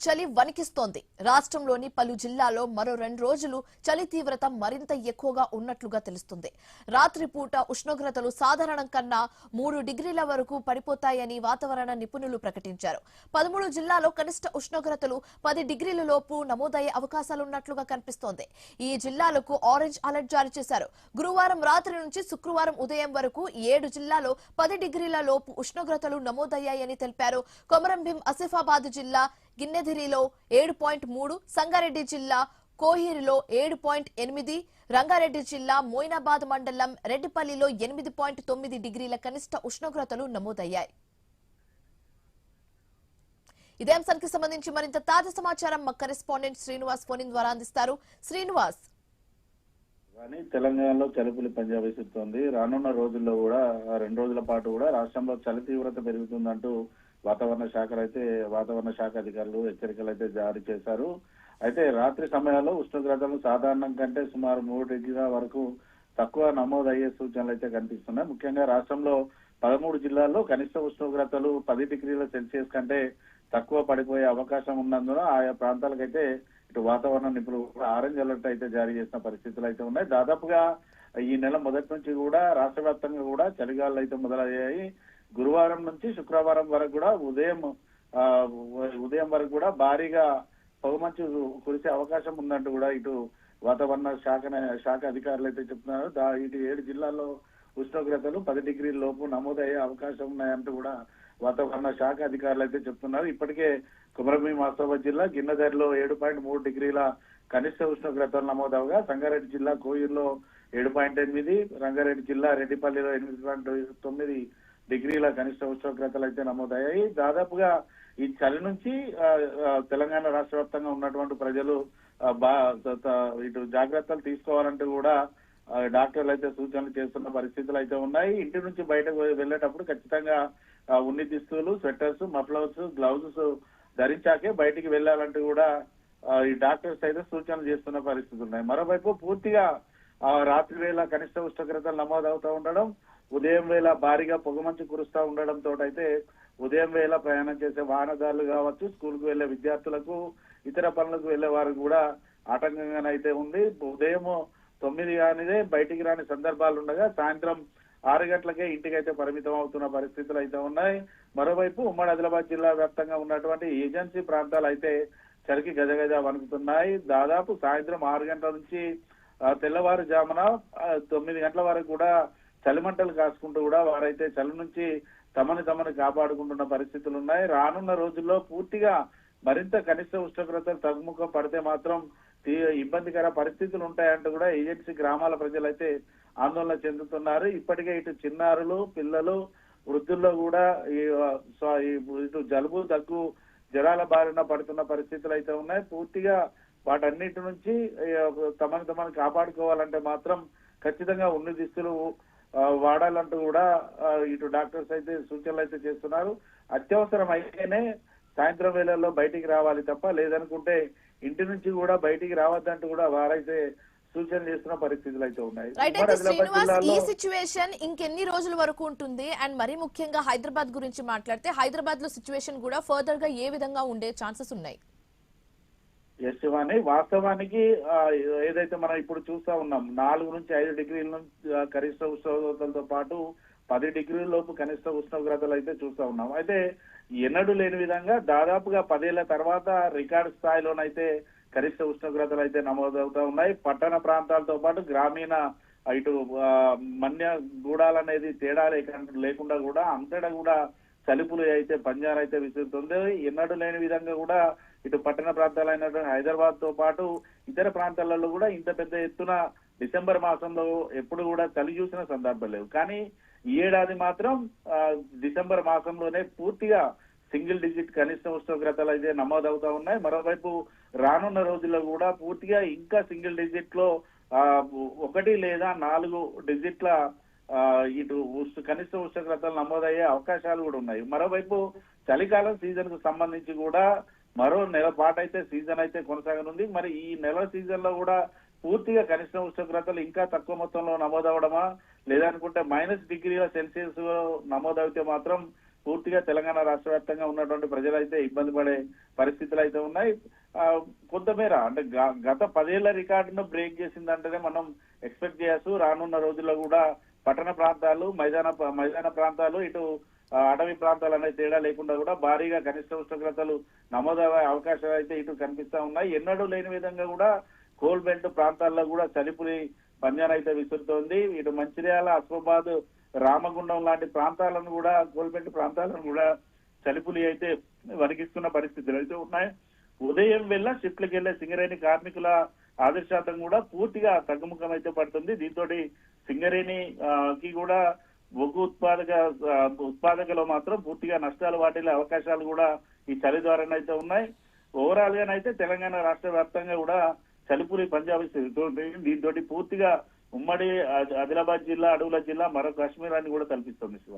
చలి వణికిస్తోంది. రాష్ట్రంలోని పలు జిల్లాల్లో మరో 2 రోజులు చలి తీవ్రత మరింత ఎక్కువగా ఉన్నట్లుగా తెలుస్తుంది. రాత్రిపూట ఉష్ణోగ్రతలు సాధారణం కన్నా 3 డిగ్రీల వరకు పడిపోతాయని వాతావరణ నిపుణులు ప్రకటించారు. 13 జిల్లాల్లో కనిష్ట ఉష్ణోగ్రతలు 10 డిగ్రీల లోపు నమోదయ్యే అవకాశాలున్నట్లుగా కనిపిస్తోంది. ఈ జిల్లాలకు ఆరెంజ్ అలర్ట్ జారీ చేశారు. గురువారం రాత్రి నుంచి శుక్రవారం ఉదయం వరకు 7 జిల్లాల్లో 10 డిగ్రీల లోపు ఉష్ణోగ్రతలు నమోదయ్యాయని తెలిపారు. కొమరంభీం ఆసిఫాబాద్ జిల్లా గిన్నెదిరిలో 7.3, సంగారెడ్డి జిల్లా కోహిరిలో 7.8, రంగారెడ్డి జిల్లా మోయినాబాద్ మండలం రెడ్డిపల్లిలో 8.9 డిగ్రీల కనిష్ట ఉష్ణోగ్రతలు నమోదయ్యాయి. ఇదే అంశానికి సంబంధించి మరింత తాజా సమాచారం మా కరెస్పాండెంట్ శ్రీనివాస్ ఫోన్ ద్వారా అందిస్తారు. శ్రీనివాస్, తెలంగాణలో చలిపులి పంజా విసురుతోంది. రానున్న రోజుల్లో కూడా 2 రోజుల పాటు కూడా రాష్ట్రంలో చలి తీవ్రత పెరుగుతుందంటూ వాతావరణ శాఖ అధికారులు హెచ్చరికలు అయితే జారీ చేశారు. అయితే రాత్రి సమయాల్లో ఉష్ణోగ్రతలు సాధారణం కంటే సుమారు 3 డిగ్రీల వరకు తక్కువ నమోదయ్యే సూచనలు అయితే కనిపిస్తున్నాయి. ముఖ్యంగా రాష్ట్రంలో 13 జిల్లాల్లో కనిష్ట ఉష్ణోగ్రతలు 10 డిగ్రీల సెల్సియస్ కంటే తక్కువ పడిపోయే అవకాశం ఉన్నందున ఆయా ప్రాంతాలకైతే ఇటు వాతావరణ నిపుణులు ఆరెంజ్ అలర్ట్ అయితే జారీ చేసిన పరిస్థితులు అయితే ఉన్నాయి. దాదాపుగా ఈ నెల మొదటి నుంచి కూడా రాష్ట్ర వ్యాప్తంగా కూడా చలిగాలు అయితే మొదలయ్యాయి. గురువారం నుంచి శుక్రవారం వరకు కూడా ఉదయం వరకు కూడా భారీగా పొగమంచు కురిసే అవకాశం ఉందంటూ కూడా ఇటు వాతావరణ శాఖ అధికారులు అయితే చెప్తున్నారు. ఇటు 7 జిల్లాల్లో ఉష్ణోగ్రతలు 10 డిగ్రీల లోపు నమోదయ్యే అవకాశం ఉన్నాయంటూ కూడా వాతావరణ శాఖ అధికారులు అయితే చెప్తున్నారు. ఇప్పటికే కొమరంభీం ఆసిఫాబాద్ జిల్లా గిన్నెదరిలో 7.3 డిగ్రీల కనిష్ట ఉష్ణోగ్రతలు నమోదవగా సంగారెడ్డి జిల్లా కోయిర్లో 7.8, రంగారెడ్డి జిల్లా రెడ్డిపల్లిలో 8.9 డిగ్రీల కనిష్ట ఉష్ణోగ్రతలు అయితే నమోదయ్యాయి. దాదాపుగా ఈ చలి నుంచి తెలంగాణ రాష్ట్ర వ్యాప్తంగా ఉన్నటువంటి ప్రజలు ఇటు జాగ్రత్తలు తీసుకోవాలంటూ కూడా డాక్టర్లు అయితే సూచనలు చేస్తున్న పరిస్థితులు అయితే ఉన్నాయి. ఇంటి నుంచి బయటకు వెళ్ళేటప్పుడు ఖచ్చితంగా ఉన్ని దుస్తులు, స్వెటర్స్, మఫ్లర్స్, గ్లౌజెస్ ధరించాకే బయటికి వెళ్లాలంటూ కూడా ఈ డాక్టర్స్ అయితే సూచనలు చేస్తున్న పరిస్థితులు ఉన్నాయి. మరోవైపు పూర్తిగా రాత్రి వేళ కనిష్ట ఉష్ణోగ్రతలు నమోదవుతూ ఉండడం, ఉదయం వేళ భారీగా పొగమంచు కురుస్తూ ఉండడంతో అయితే ఉదయం వేళ ప్రయాణం చేసే వాహనదారులు కావచ్చు, స్కూల్ కు వెళ్లే విద్యార్థులకు, ఇతర పనులకు వెళ్లే వారు కూడా ఆటంకంగానైతే ఉంది. ఉదయం 9 కానిదే బయటికి రాని సందర్భాలు ఉండగా సాయంత్రం 6 గంటలకే ఇంటికైతే పరిమితం అవుతున్న పరిస్థితులు అయితే ఉన్నాయి. మరోవైపు ఉమ్మడి ఆదిలాబాద్ జిల్లా వ్యాప్తంగా ఉన్నటువంటి ఏజెన్సీ ప్రాంతాలు అయితే చలికి గజగజ వణుకుతున్నాయి. దాదాపు సాయంత్రం 6 గంటల నుంచి తెల్లవారుజామున 9 గంటల వరకు కూడా చలిమంటలు కాసుకుంటూ కూడా వారైతే చలి నుంచి తమని కాపాడుకుంటున్న పరిస్థితులు ఉన్నాయి. రానున్న రోజుల్లో పూర్తిగా మరింత కనిష్ట ఉష్ణోగ్రతలు తగ్గుముఖం పడితే మాత్రం ఇబ్బందికర పరిస్థితులు ఉంటాయంటూ కూడా ఏజెన్సీ గ్రామాల ప్రజలైతే ఆందోళన చెందుతున్నారు. ఇప్పటికే ఇటు చిన్నారులు, పిల్లలు, వృద్ధుల్లో కూడా ఇటు జలుబు, దగ్గు, జ్వరాల బారిన పడుతున్న పరిస్థితులు అయితే ఉన్నాయి. పూర్తిగా వాటన్నిటి నుంచి తమని కాపాడుకోవాలంటే మాత్రం ఖచ్చితంగా ఉన్ని దుస్తులు వాడాలంటూ కూడా ఇటు డాక్టర్స్ అయితే సూచనలు అయితే చేస్తున్నారు. అత్యవసరం అయితేనే సాయంత్రం వేళల్లో బయటికి రావాలి తప్ప లేదనుకుంటే ఇంటి నుంచి కూడా బయటికి రావద్దంటూ కూడా వారైతే సూచన చేస్తున్న పరిస్థితులు అయితే ఉన్నాయి. ఈ సిచ్యువేషన్ ఇంకెన్ని రోజుల వరకు ఉంటుంది? అండ్ మరీ ముఖ్యంగా హైదరాబాద్ గురించి మాట్లాడితే హైదరాబాద్ లో సిచ్యువేషన్ కూడా ఫర్దర్ గా ఏ విధంగా ఉండే ఛాన్సెస్ ఉన్నాయి? ఎస్ శివాని, వాస్తవానికి ఏదైతే మనం ఇప్పుడు చూస్తా ఉన్నాం 4 నుంచి 5 డిగ్రీల నుంచి కనిష్ట ఉష్ణోగ్రతలతో పాటు 10 డిగ్రీల లోపు కనిష్ట ఉష్ణోగ్రతలు అయితే చూస్తా ఉన్నాం. అయితే ఎన్నడూ లేని విధంగా దాదాపుగా 10 ఏళ్ల తర్వాత రికార్డు స్థాయిలోనైతే కనిష్ట ఉష్ణోగ్రతలు అయితే నమోదవుతా ఉన్నాయి. పట్టణ ప్రాంతాలతో పాటు గ్రామీణ ఇటు మన్య గూడాలనేది తేడా లేకుండా కూడా అంతటా కూడా చలిపులు అయితే పంజానైతే విసురుతుంది. ఎన్నడూ లేని విధంగా కూడా ఇటు పట్టణ ప్రాంతాలైనటువంటి హైదరాబాద్ తో పాటు ఇతర ప్రాంతాలలో కూడా ఇంత పెద్ద ఎత్తున డిసెంబర్ మాసంలో ఎప్పుడు కూడా చలి చూసిన సందర్భం లేవు. కానీ ఈ ఏడాది మాత్రం డిసెంబర్ మాసంలోనే పూర్తిగా సింగిల్ డిజిట్ కనిష్ట ఉష్ణోగ్రతలు అయితే నమోదవుతా ఉన్నాయి. మరోవైపు రానున్న రోజుల్లో కూడా పూర్తిగా ఇంకా సింగిల్ డిజిట్ లో 1 లేదా 4 డిజిట్ల ఇటు కనిష్ట ఉష్ణోగ్రతలు నమోదయ్యే అవకాశాలు కూడా ఉన్నాయి. మరోవైపు చలికాలం సీజన్ కు సంబంధించి కూడా మరో నెల పాటు అయితే సీజన్ అయితే కొనసాగనుంది. మరి ఈ నెల సీజన్ లో కూడా పూర్తిగా కనిష్ట ఉష్ణోగ్రతలు ఇంకా తక్కువ మొత్తంలో నమోదవడమా లేదనుకుంటే -డిగ్రీల సెల్సియస్ నమోదవుతే మాత్రం పూర్తిగా తెలంగాణ రాష్ట్ర వ్యాప్తంగా ఉన్నటువంటి ప్రజలైతే ఇబ్బంది పడే పరిస్థితులు అయితే ఉన్నాయి. కొంతమేర అంటే గత 10 ఏళ్ల రికార్డును బ్రేక్ చేసిందంటేనే మనం ఎక్స్పెక్ట్ చేయొచ్చు. రానున్న రోజుల్లో కూడా పట్టణ ప్రాంతాలు, మైదాన ప్రాంతాలు, ఇటు అటవీ ప్రాంతాలు అనే తేడా లేకుండా కూడా భారీగా కనిష్ట ఉష్ణోగ్రతలు నమోదయ్యే అవకాశాలు అయితే ఇటు కనిపిస్తా ఉన్నాయి. ఎన్నడూ లేని విధంగా కూడా కోల్ బెల్ట్ ప్రాంతాల్లో కూడా చలిపులి పంజానైతే విసురుతోంది. ఇటు మంచిర్యాల, అస్మాబాద్, రామగుండం లాంటి ప్రాంతాలను కూడా, కోల్ బెల్ట్ ప్రాంతాలను కూడా చలిపులి అయితే వణికిస్తున్న పరిస్థితులు అయితే ఉన్నాయి. ఉదయం వేళ షిఫ్ట్లకు వెళ్లే సింగరేణి కార్మికుల ఆదర్శాతం కూడా పూర్తిగా తగ్గుముఖం అయితే పడుతుంది. దీంతో సింగరేణి కి కూడా బొగ్గు ఉత్పాదకలో మాత్రం పూర్తిగా నష్టాలు వాటిల్లే అవకాశాలు కూడా ఈ చలి ద్వారానైతే ఉన్నాయి. ఓవరాల్ గానైతే తెలంగాణ రాష్ట్ర వ్యాప్తంగా కూడా చలిపులి పంజాబ్ దీంతో పూర్తిగా ఉమ్మడి ఆదిలాబాద్ జిల్లా, అడవుల జిల్లా, మరో కాశ్మీర్ అని కూడా కల్పిస్తుంది శివాని.